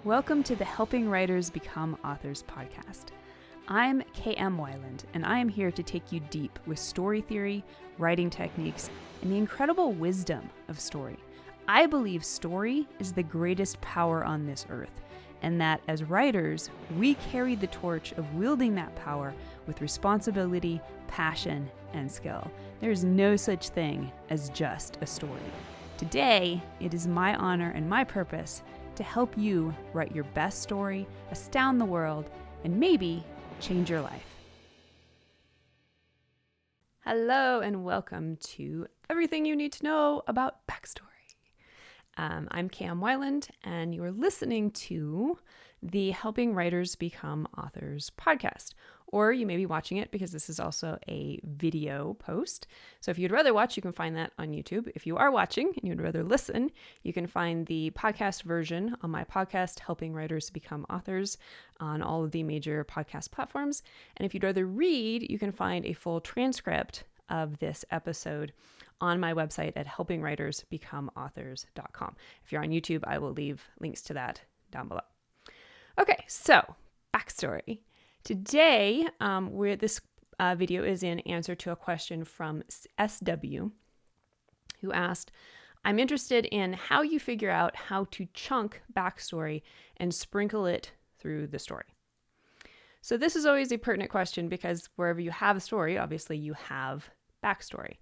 Welcome to the Helping Writers Become Authors podcast. I'm KM Weiland, and I am here to take you deep with story theory, writing techniques, and the incredible wisdom of story. I believe story is the greatest power on this earth, and that as writers, we carry the torch of wielding that power with responsibility, passion, and skill. There's no such thing as just a story. Today, it is my honor and my purpose to help you write your best story, astound the world, and maybe change your life. Hello, and welcome to Everything You Need to Know About Backstory. I'm Cam Weiland, and you are listening to the Helping Writers Become Authors podcast. Or you may be watching it because this is also a video post. So if you'd rather watch, you can find that on YouTube. If you are watching and you'd rather listen, you can find the podcast version on my podcast, Helping Writers Become Authors, on all of the major podcast platforms. And if you'd rather read, you can find a full transcript of this episode on my website at helpingwritersbecomeauthors.com. If you're on YouTube, I will leave links to that down below. Okay, so backstory. Today, this video is in answer to a question from SW, who asked, I'm interested in how you figure out how to chunk backstory and sprinkle it through the story. So this is always a pertinent question because wherever you have a story, obviously you have backstory.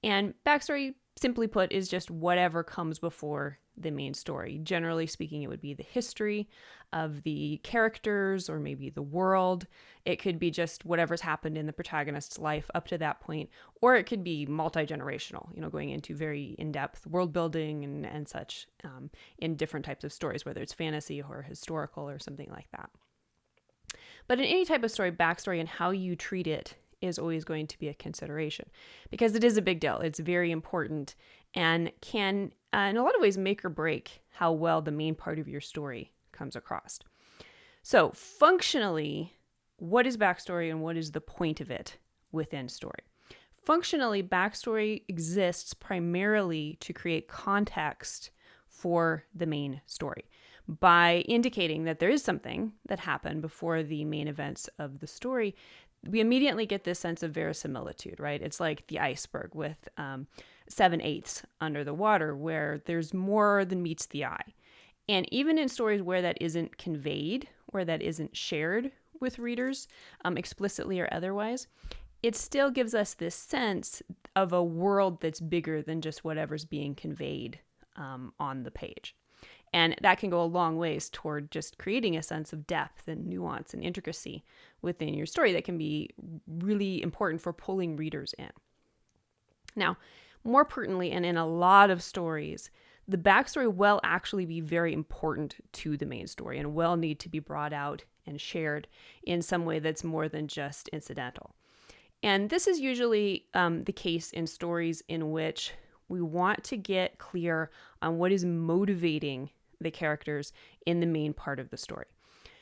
And backstory, simply put, is just whatever comes before the main story. Generally speaking, it would be the history of the characters or maybe the world. It could be just whatever's happened in the protagonist's life up to that point, or it could be multi-generational, going into very in-depth world building and such in different types of stories, whether it's fantasy or historical or something like that. But in any type of story, backstory and how you treat it is always going to be a consideration because it is a big deal. It's very important and can, in a lot of ways, make or break how well the main part of your story comes across. So functionally, what is backstory and what is the point of it within story? Functionally, backstory exists primarily to create context for the main story by indicating that there is something that happened before the main events of the story. We immediately get this sense of verisimilitude, right? It's like the iceberg with 7/8 under the water where there's more than meets the eye. And even in stories where that isn't conveyed or that isn't shared with readers explicitly or otherwise, it still gives us this sense of a world that's bigger than just whatever's being conveyed on the page. And that can go a long ways toward just creating a sense of depth and nuance and intricacy within your story that can be really important for pulling readers in. Now, more pertinently, and in a lot of stories, the backstory will actually be very important to the main story and will need to be brought out and shared in some way that's more than just incidental. And this is usually the case in stories in which we want to get clear on what is motivating the characters in the main part of the story.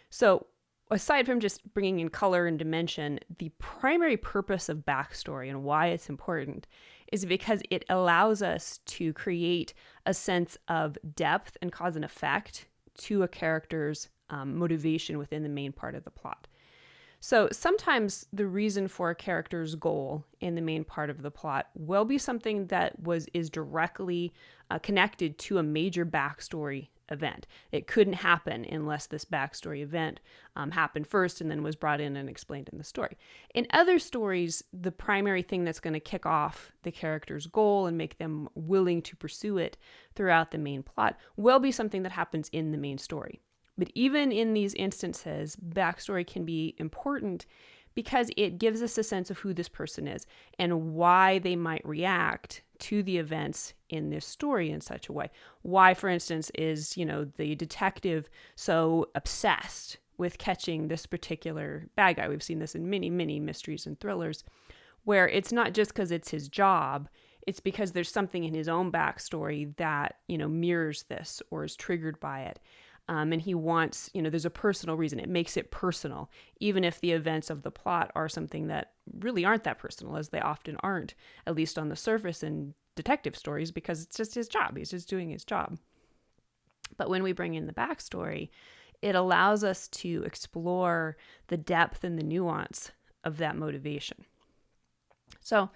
So aside from just bringing in color and dimension, the primary purpose of backstory and why it's important is because it allows us to create a sense of depth and cause and effect to a character's motivation within the main part of the plot. So sometimes the reason for a character's goal in the main part of the plot will be something that is directly connected to a major backstory event. It couldn't happen unless this backstory event happened first and then was brought in and explained in the story. In other stories, the primary thing that's going to kick off the character's goal and make them willing to pursue it throughout the main plot will be something that happens in the main story. But even in these instances, backstory can be important because it gives us a sense of who this person is and why they might react to the events in this story in such a way. Why, for instance, is, the detective so obsessed with catching this particular bad guy? We've seen this in many, many mysteries and thrillers where it's not just because it's his job, it's because there's something in his own backstory that, mirrors this or is triggered by it. And he wants, there's a personal reason. It makes it personal, even if the events of the plot are something that really aren't that personal, as they often aren't, at least on the surface in detective stories, because it's just his job. He's just doing his job. But when we bring in the backstory, it allows us to explore the depth and the nuance of that motivation. So,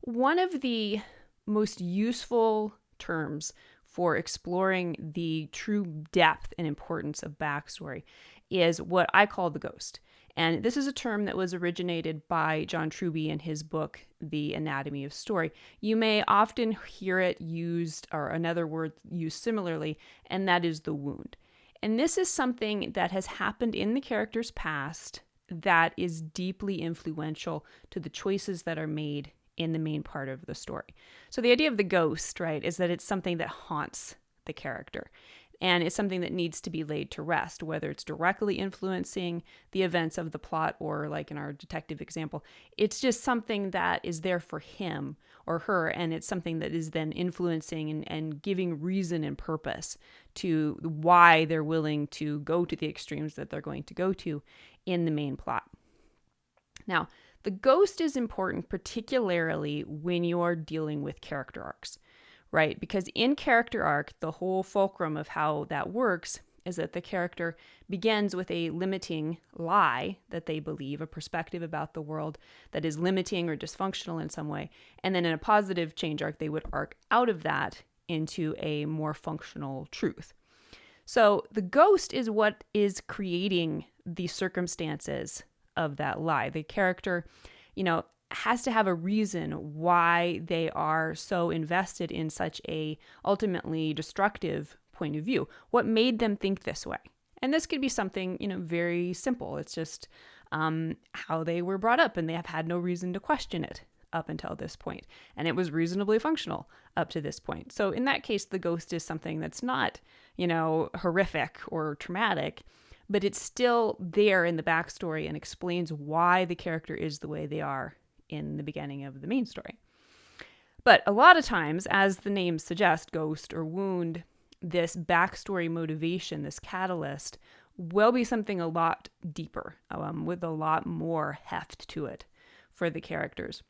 one of the most useful terms for exploring the true depth and importance of backstory is what I call the ghost. And this is a term that was originated by John Truby in his book, The Anatomy of Story. You may often hear it used, or another word used similarly, and that is the wound. And this is something that has happened in the character's past that is deeply influential to the choices that are made in the main part of the story. So the idea of the ghost, right, is that it's something that haunts the character. And it's something that needs to be laid to rest, whether it's directly influencing the events of the plot or, like in our detective example, it's just something that is there for him or her, and it's something that is then influencing and giving reason and purpose to why they're willing to go to the extremes that they're going to go to in the main plot. Now, the ghost is important particularly when you're dealing with character arcs. Right? Because in character arc, the whole fulcrum of how that works is that the character begins with a limiting lie that they believe, a perspective about the world that is limiting or dysfunctional in some way. And then in a positive change arc, they would arc out of that into a more functional truth. So the ghost is what is creating the circumstances of that lie. The character, has to have a reason why they are so invested in such a ultimately destructive point of view. What made them think this way? And this could be something, very simple. It's just how they were brought up, and they have had no reason to question it up until this point. And it was reasonably functional up to this point. So in that case, the ghost is something that's not, horrific or traumatic, but it's still there in the backstory and explains why the character is the way they are in the beginning of the main story. But a lot of times, as the name suggests, ghost or wound, this backstory motivation, this catalyst, will be something a lot deeper, with a lot more heft to it for the characters.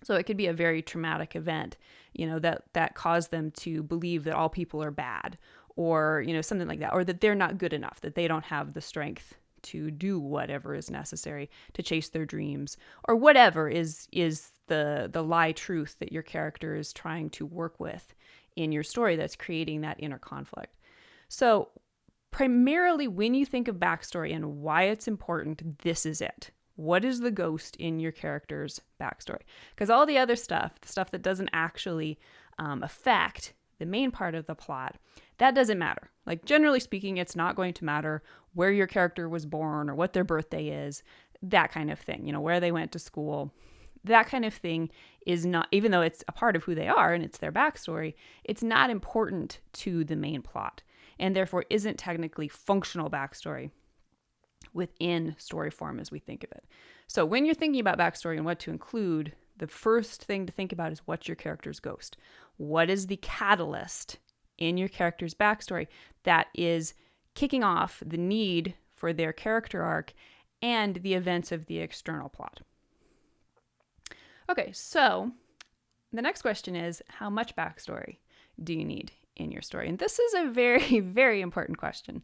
So it could be a very traumatic event, that caused them to believe that all people are bad, or, something like that, or that they're not good enough, that they don't have the strength to do whatever is necessary to chase their dreams, or whatever is the lie truth that your character is trying to work with in your story that's creating that inner conflict. So primarily when you think of backstory and why it's important, this is it. What is the ghost in your character's backstory? Because all the other stuff, the stuff that doesn't actually affect the main part of the plot, that doesn't matter. Like, generally speaking, it's not going to matter where your character was born or what their birthday is, that kind of thing, where they went to school. That kind of thing is not, even though it's a part of who they are and it's their backstory, it's not important to the main plot, and therefore isn't technically functional backstory within story form as we think of it. So when you're thinking about backstory and what to include, the first thing to think about is what's your character's ghost? What is the catalyst in your character's backstory that is kicking off the need for their character arc and the events of the external plot? Okay, so the next question is, how much backstory do you need in your story? And this is a very, very important question.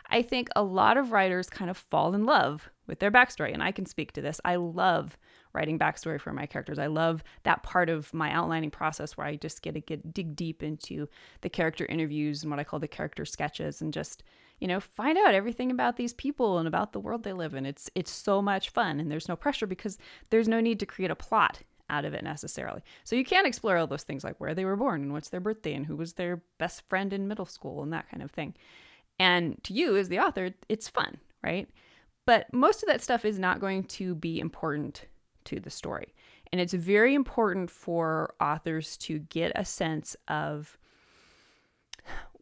I think a lot of writers kind of fall in love with their backstory, and I can speak to this. I love writing backstory for my characters. I love that part of my outlining process where I just get to dig deep into the character interviews and what I call the character sketches, and just, find out everything about these people and about the world they live in. It's so much fun, and there's no pressure because there's no need to create a plot out of it necessarily. So you can explore all those things like where they were born and what's their birthday and who was their best friend in middle school and that kind of thing. And to you as the author, it's fun, right? But most of that stuff is not going to be important to the story. And it's very important for authors to get a sense of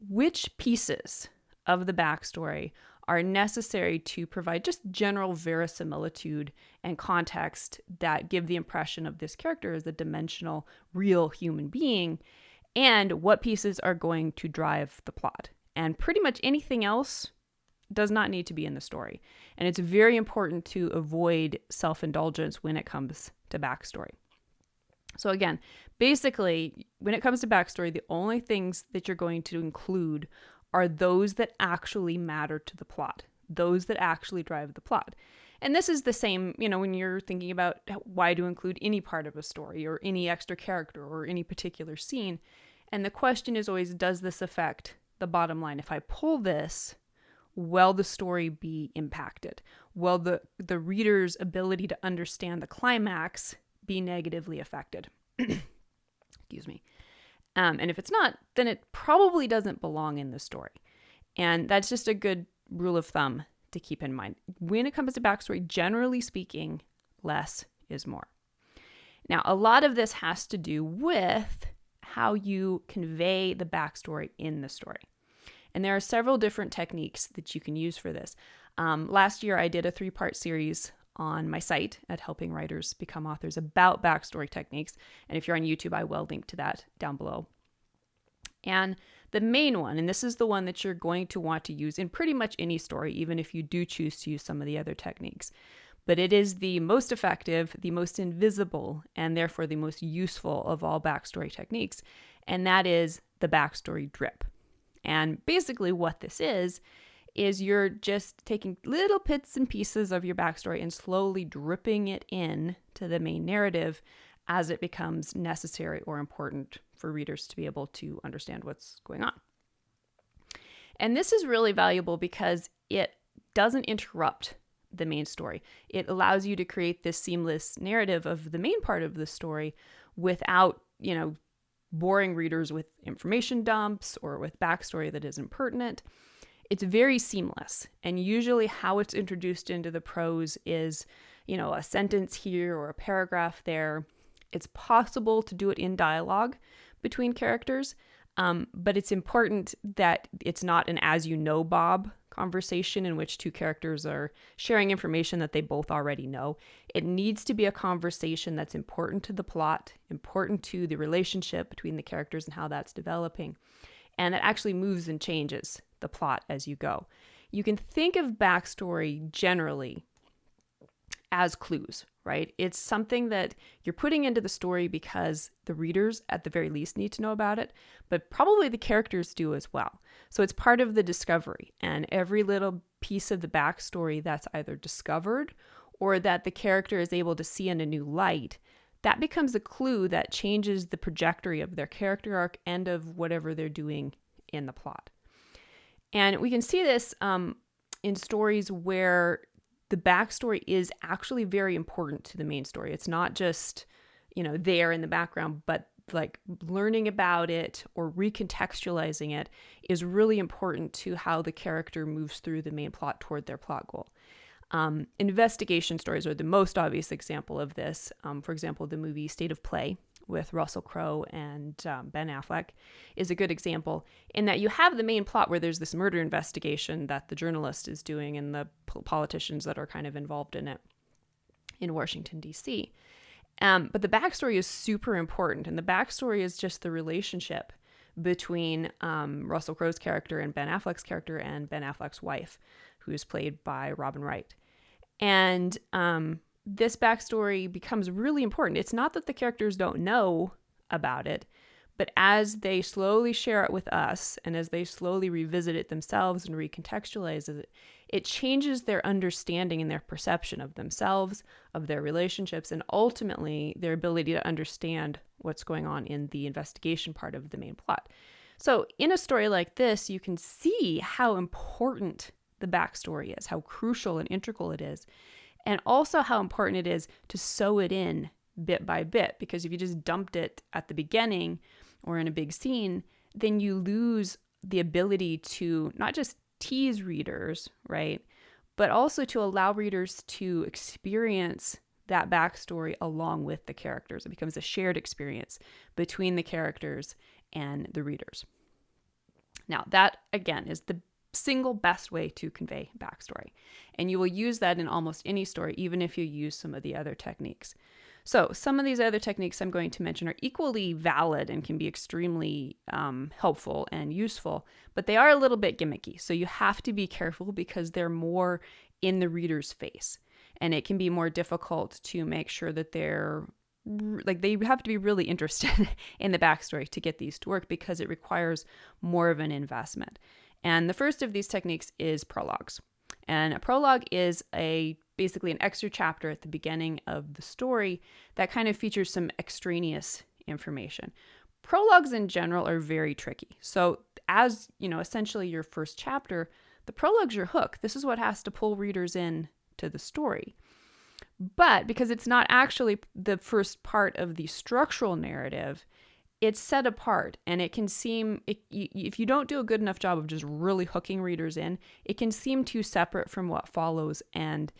which pieces of the backstory are necessary to provide just general verisimilitude and context that give the impression of this character as a dimensional, real human being, and what pieces are going to drive the plot. And pretty much anything else does not need to be in the story. And it's very important to avoid self-indulgence when it comes to backstory. So again, basically, when it comes to backstory, the only things that you're going to include are those that actually matter to the plot, those that actually drive the plot. And this is the same, when you're thinking about why to include any part of a story or any extra character or any particular scene. And the question is always, does this affect the bottom line? If I pull this, will the story be impacted? Will the reader's ability to understand the climax be negatively affected? Excuse me. And if it's not, then it probably doesn't belong in the story. And that's just a good rule of thumb to keep in mind. When it comes to backstory, generally speaking, less is more. Now, a lot of this has to do with how you convey the backstory in the story. And there are several different techniques that you can use for this. Last year, I did a 3-part series on my site at Helping Writers Become Authors about backstory techniques. And if you're on YouTube, I will link to that down below. And the main one, and this is the one that you're going to want to use in pretty much any story, even if you do choose to use some of the other techniques. But it is the most effective, the most invisible, and therefore the most useful of all backstory techniques. And that is the backstory drip. And basically what this is you're just taking little bits and pieces of your backstory and slowly dripping it in to the main narrative as it becomes necessary or important for readers to be able to understand what's going on. And this is really valuable because it doesn't interrupt the main story. It allows you to create this seamless narrative of the main part of the story without, boring readers with information dumps or with backstory that isn't pertinent. It's very seamless. And usually how it's introduced into the prose is, a sentence here or a paragraph there. It's possible to do it in dialogue between characters, but it's important that it's not an as you know, Bob conversation in which two characters are sharing information that they both already know. It needs to be a conversation that's important to the plot, important to the relationship between the characters and how that's developing, and that actually moves and changes the plot as you go. You can think of backstory generally as clues, right? It's something that you're putting into the story because the readers at the very least need to know about it, but probably the characters do as well. So it's part of the discovery, and every little piece of the backstory that's either discovered or that the character is able to see in a new light, that becomes a clue that changes the trajectory of their character arc and of whatever they're doing in the plot. And we can see this in stories where the backstory is actually very important to the main story. It's not just, there in the background, but like learning about it or recontextualizing it is really important to how the character moves through the main plot toward their plot goal. Investigation stories are the most obvious example of this. For example, the movie State of Play with Russell Crowe and Ben Affleck is a good example in that you have the main plot where there's this murder investigation that the journalist is doing and the politicians that are kind of involved in it in Washington, D.C. But the backstory is super important, and the backstory is just the relationship between Russell Crowe's character and Ben Affleck's character and Ben Affleck's wife, who is played by Robin Wright. And this backstory becomes really important. It's not that the characters don't know about it, but as they slowly share it with us and as they slowly revisit it themselves and recontextualize it, it changes their understanding and their perception of themselves, of their relationships, and ultimately their ability to understand what's going on in the investigation part of the main plot. So in a story like this, you can see how important the backstory is, how crucial and integral it is, and also how important it is to sew it in bit by bit, because if you just dumped it at the beginning or in a big scene, then you lose the ability to not just tease readers, right, but also to allow readers to experience that backstory along with the characters. It becomes a shared experience between the characters and the readers. Now, that, again, is the single best way to convey backstory. And you will use that in almost any story, even if you use some of the other techniques. So some of these other techniques I'm going to mention are equally valid and can be extremely helpful and useful, but they are a little bit gimmicky. So you have to be careful because they're more in the reader's face. And it can be more difficult to make sure that they have to be really interested in the backstory to get these to work because it requires more of an investment. And the first of these techniques is prologues. And a prologue is basically an extra chapter at the beginning of the story that kind of features some extraneous information. Prologues in general are very tricky. So as, essentially your first chapter, the prologue's your hook. This is what has to pull readers in to the story. But because it's not actually the first part of the structural narrative, it's set apart, and it can seem, if you don't do a good enough job of just really hooking readers in, it can seem too separate from what follows and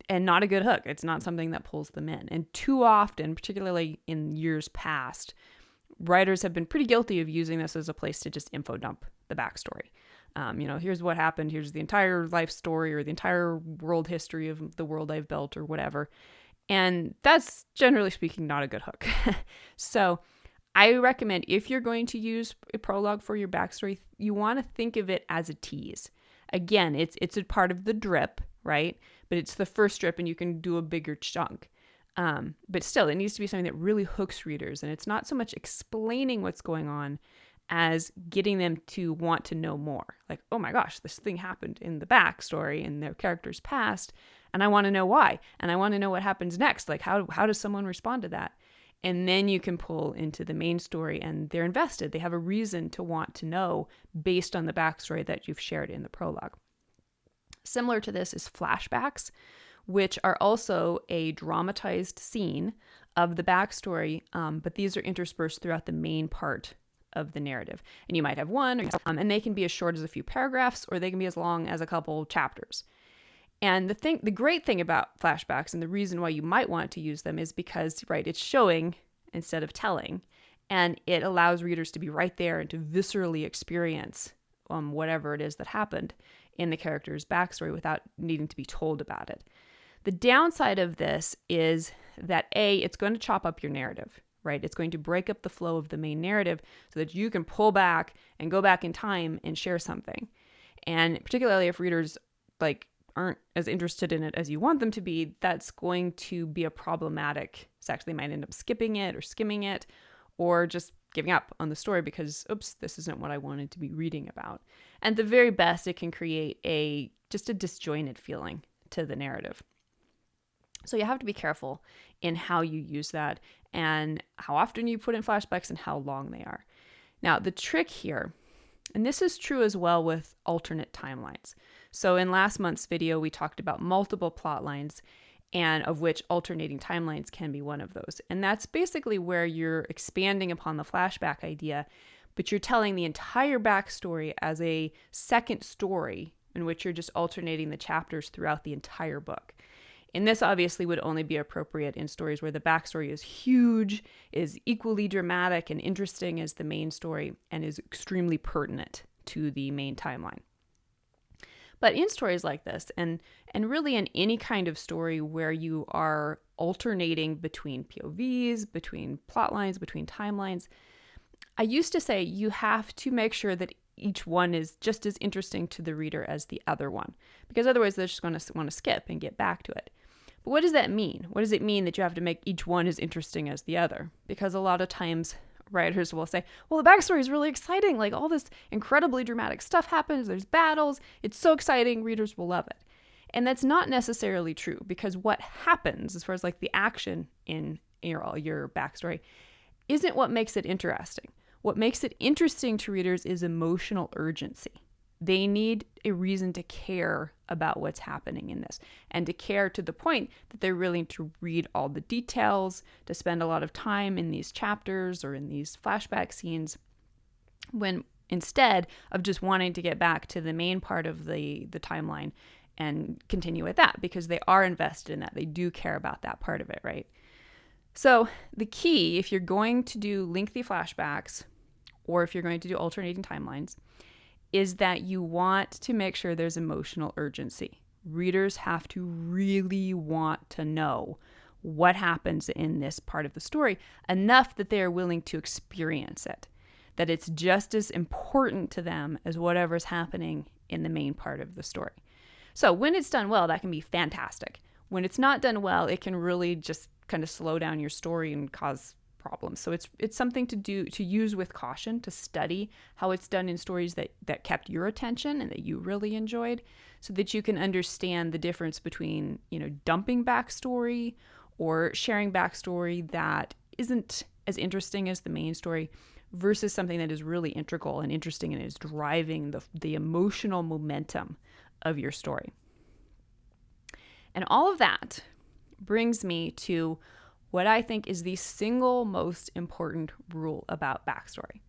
not a good hook. It's not something that pulls them in. And too often, particularly in years past, writers have been pretty guilty of using this as a place to just info dump the backstory. Here's what happened. Here's the entire life story or the entire world history of the world I've built or whatever. And that's, generally speaking, not a good hook. So I recommend, if you're going to use a prologue for your backstory, you want to think of it as a tease. Again, it's a part of the drip, right? But it's the first drip, and you can do a bigger chunk. But still, it needs to be something that really hooks readers. And it's not so much explaining what's going on as getting them to want to know more. Like, oh my gosh, this thing happened in the backstory in their character's past, and I want to know why. And I want to know what happens next. Like, how does someone respond to that? And then you can pull into the main story, and they're invested. They have a reason to want to know based on the backstory that you've shared in the prologue. Similar to this is flashbacks, which are also a dramatized scene of the backstory, but these are interspersed throughout the main part of the narrative. And you might have one, and they can be as short as a few paragraphs, or they can be as long as a couple chapters. And the great thing about flashbacks, and the reason why you might want to use them, is because, right, it's showing instead of telling, and it allows readers to be right there and to viscerally experience whatever it is that happened in the character's backstory without needing to be told about it. The downside of this is that it's going to chop up your narrative, right? It's going to break up the flow of the main narrative so that you can pull back and go back in time and share something. And particularly if readers aren't as interested in it as you want them to be, that's going to be a problematic. So actually, they might end up skipping it or skimming it, or just giving up on the story because, oops, this isn't what I wanted to be reading about. And at the very best, it can create just a disjointed feeling to the narrative. So you have to be careful in how you use that and how often you put in flashbacks and how long they are. Now, the trick here, and this is true as well with alternate timelines. So in last month's video, we talked about multiple plot lines, and of which alternating timelines can be one of those. And that's basically where you're expanding upon the flashback idea, but you're telling the entire backstory as a second story in which you're just alternating the chapters throughout the entire book. And this obviously would only be appropriate in stories where the backstory is huge, is equally dramatic and interesting as the main story, and is extremely pertinent to the main timeline. But in stories like this, and really in any kind of story where you are alternating between POVs, between plot lines, between timelines, I used to say you have to make sure that each one is just as interesting to the reader as the other one, because otherwise they're just going to want to skip and get back to it. But what does that mean? What does it mean that you have to make each one as interesting as the other? Because a lot of times writers will say, well, the backstory is really exciting. Like, all this incredibly dramatic stuff happens. There's battles. It's so exciting. Readers will love it. And that's not necessarily true, because what happens as far as the action in your backstory isn't what makes it interesting. What makes it interesting to readers is emotional urgency. They need a reason to care about what's happening in this, and to care to the point that they're willing to read all the details, to spend a lot of time in these chapters or in these flashback scenes, when instead of just wanting to get back to the main part of the timeline and continue with that, because they are invested in that. They do care about that part of it, right? So the key, if you're going to do lengthy flashbacks, or if you're going to do alternating timelines, is that you want to make sure there's emotional urgency. Readers have to really want to know what happens in this part of the story enough that they are willing to experience it, that it's just as important to them as whatever's happening in the main part of the story. So when it's done well, that can be fantastic. When it's not done well, it can really just kind of slow down your story and cause problems. So it's something to use with caution, to study how it's done in stories that kept your attention and that you really enjoyed, so that you can understand the difference between, dumping backstory or sharing backstory that isn't as interesting as the main story versus something that is really integral and interesting and is driving the emotional momentum of your story. And all of that brings me to what I think is the single most important rule about backstory.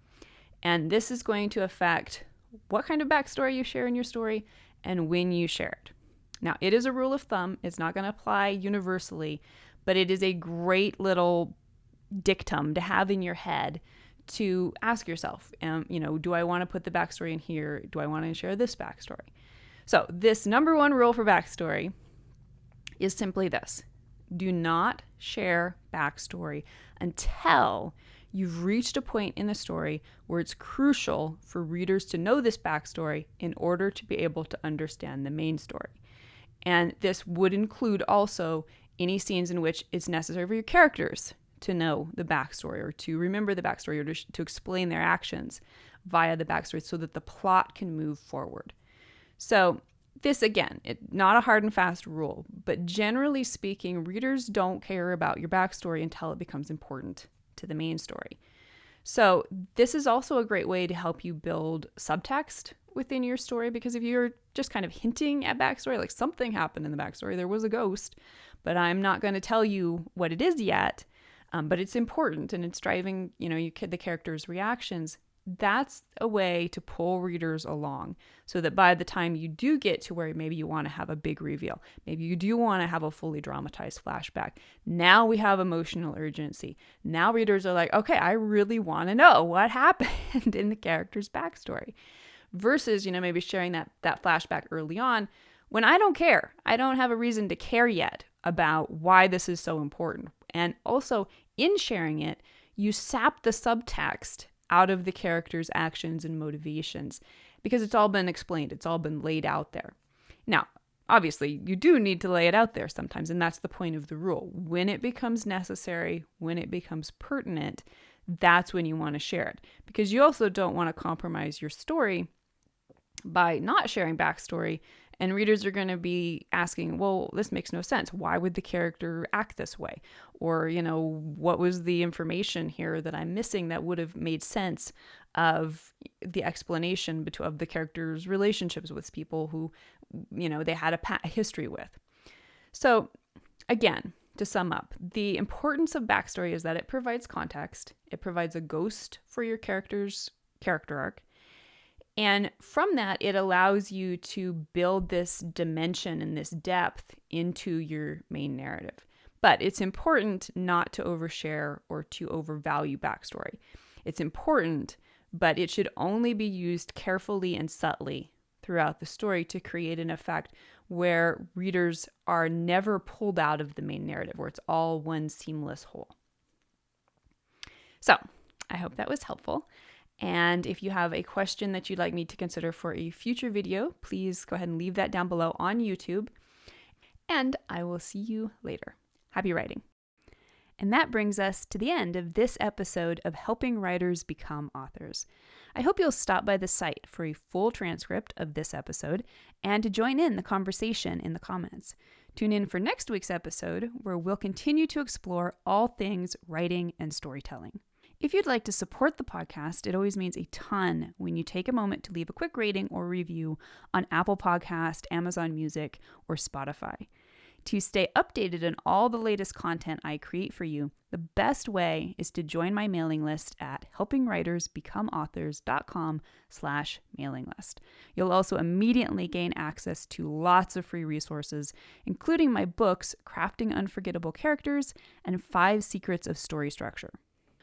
And this is going to affect what kind of backstory you share in your story and when you share it. Now, it is a rule of thumb. It's not going to apply universally, but it is a great little dictum to have in your head to ask yourself, do I want to put the backstory in here? Do I want to share this backstory? So this number one rule for backstory is simply this: do not share backstory until you've reached a point in the story where it's crucial for readers to know this backstory in order to be able to understand the main story. And this would include also any scenes in which it's necessary for your characters to know the backstory or to remember the backstory or to explain their actions via the backstory so that the plot can move forward. So this, again, not a hard and fast rule, but generally speaking, readers don't care about your backstory until it becomes important to the main story. So this is also a great way to help you build subtext within your story, because if you're just kind of hinting at backstory, like something happened in the backstory, there was a ghost, but I'm not going to tell you what it is yet, but it's important and it's driving, the character's reactions. That's a way to pull readers along so that by the time you do get to where maybe you want to have a big reveal, maybe you do want to have a fully dramatized flashback, now we have emotional urgency. Now readers are like, okay, I really want to know what happened in the character's backstory. Versus, maybe sharing that flashback early on when I don't care. I don't have a reason to care yet about why this is so important. And also, in sharing it, you sap the subtext out of the character's actions and motivations because it's all been explained. It's all been laid out there. Now, obviously, you do need to lay it out there sometimes, and that's the point of the rule. When it becomes necessary, when it becomes pertinent, that's when you want to share it, because you also don't want to compromise your story by not sharing backstory. And readers are going to be asking, well, this makes no sense. Why would the character act this way? Or, what was the information here that I'm missing that would have made sense of the explanation of the character's relationships with people who, they had a history with. So again, to sum up, the importance of backstory is that it provides context. It provides a ghost for your character's character arc. And from that, it allows you to build this dimension and this depth into your main narrative. But it's important not to overshare or to overvalue backstory. It's important, but it should only be used carefully and subtly throughout the story to create an effect where readers are never pulled out of the main narrative, where it's all one seamless whole. So, I hope that was helpful. And if you have a question that you'd like me to consider for a future video, please go ahead and leave that down below on YouTube. And I will see you later. Happy writing. And that brings us to the end of this episode of Helping Writers Become Authors. I hope you'll stop by the site for a full transcript of this episode and to join in the conversation in the comments. Tune in for next week's episode, where we'll continue to explore all things writing and storytelling. If you'd like to support the podcast, it always means a ton when you take a moment to leave a quick rating or review on Apple Podcast, Amazon Music, or Spotify. To stay updated on all the latest content I create for you, the best way is to join my mailing list at helpingwritersbecomeauthors.com/mailing list. You'll also immediately gain access to lots of free resources, including my books, Crafting Unforgettable Characters and 5 Secrets of Story Structure.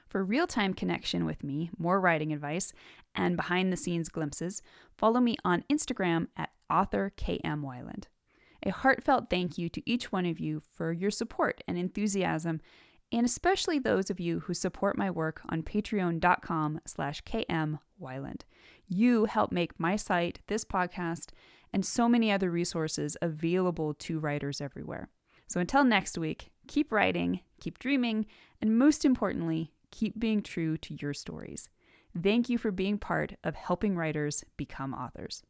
For real-time connection with me, more writing advice, and behind-the-scenes glimpses, follow me on Instagram at authorkmwyland. A heartfelt thank you to each one of you for your support and enthusiasm, and especially those of you who support my work on patreon.com/kmwyland. You help make my site, this podcast, and so many other resources available to writers everywhere. So until next week, keep writing, keep dreaming, and most importantly, keep being true to your stories. Thank you for being part of helping writers become authors.